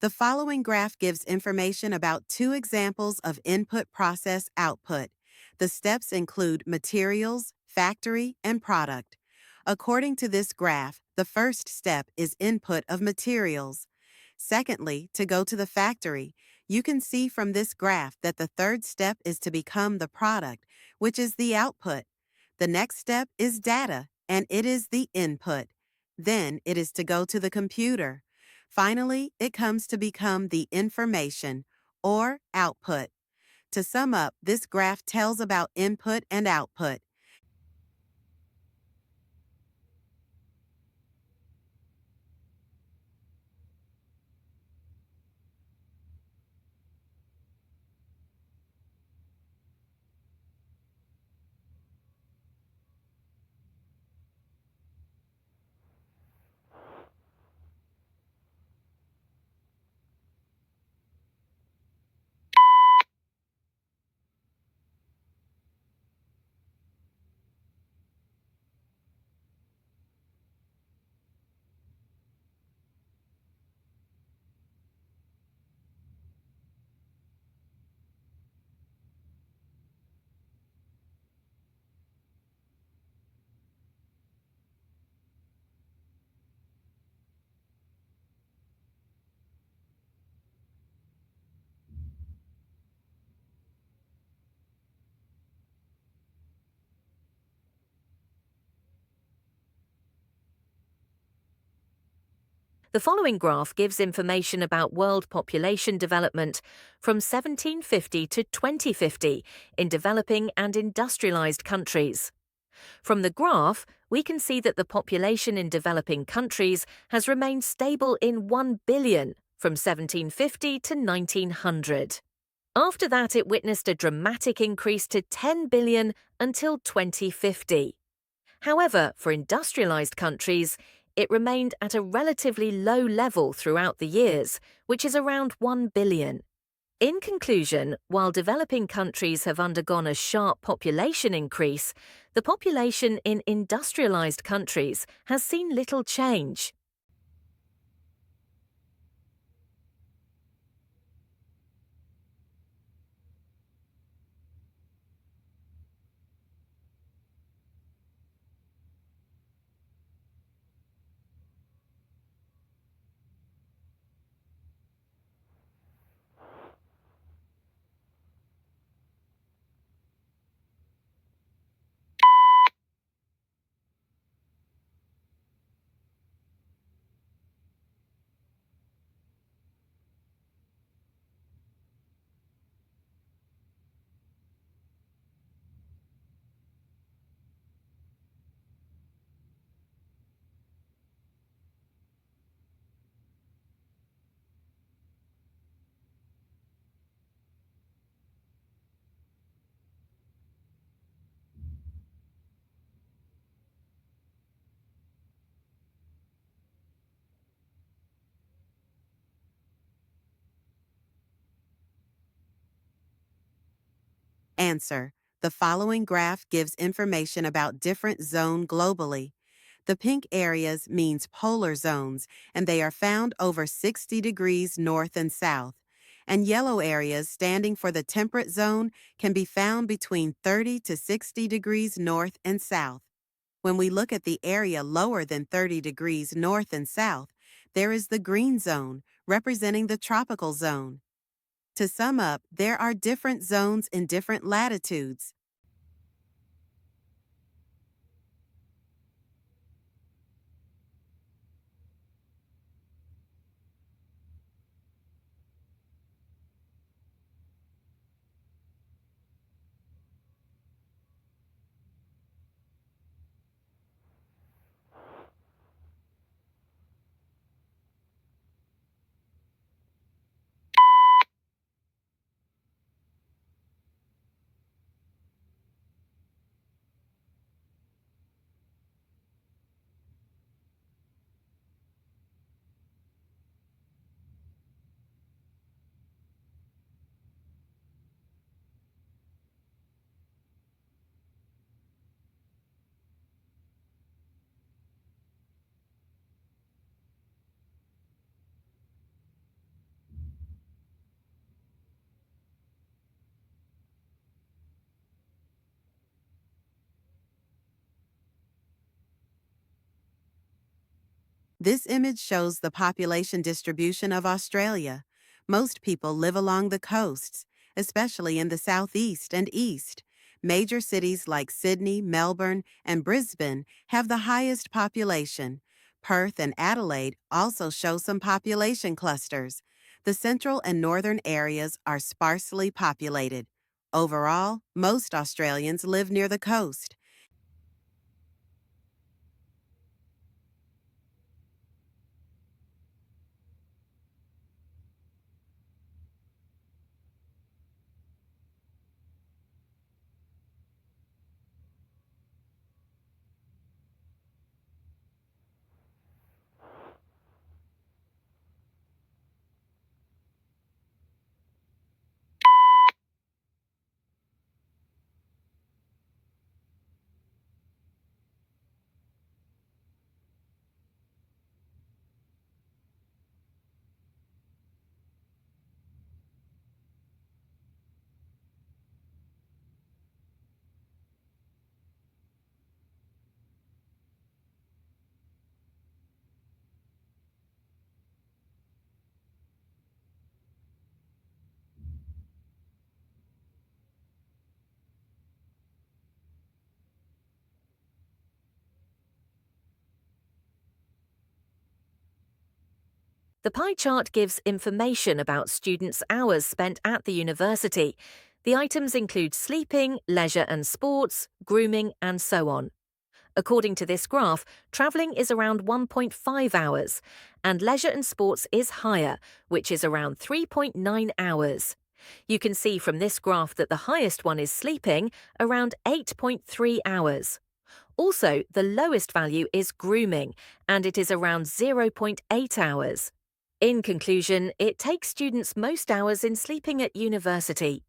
The following graph gives information about two examples of input process output. The steps include materials, factory, and product. According to this graph, the first step is input of materials. Secondly, to go to the factory, you can see from this graph that the third step is to become the product, which is the output. The next step is data, and it is the input. Then it is to go to the computer. Finally, it comes to become the information, or output. To sum up, this graph tells about input and output. The following graph gives information about world population development from 1750 to 2050 in developing and industrialized countries. From the graph, we can see that the population in developing countries has remained stable in 1 billion from 1750 to 1900. After that, it witnessed a dramatic increase to 10 billion until 2050. However, for industrialized countries, it remained at a relatively low level throughout the years, which is around 1 billion. In conclusion, while developing countries have undergone a sharp population increase, the population in industrialized countries has seen little change. Answer. The following graph gives information about different zones globally. The pink areas means polar zones, and they are found over 60 degrees north and south. And yellow areas standing for the temperate zone can be found between 30 to 60 degrees north and south. When we look at the area lower than 30 degrees north and south, there is the green zone, representing the tropical zone. To sum up, there are different zones in different latitudes. This image shows the population distribution of Australia. Most people live along the coasts, especially in the southeast and east. Major cities like Sydney, Melbourne, and Brisbane have the highest population. Perth and Adelaide also show some population clusters. The central and northern areas are sparsely populated. Overall, most Australians live near the coast. The pie chart gives information about students' hours spent at the university. The items include sleeping, leisure and sports, grooming, and so on. According to this graph, travelling is around 1.5 hours, and leisure and sports is higher, which is around 3.9 hours. You can see from this graph that the highest one is sleeping, around 8.3 hours. Also, the lowest value is grooming, and it is around 0.8 hours. In conclusion, it takes students most hours in sleeping at university.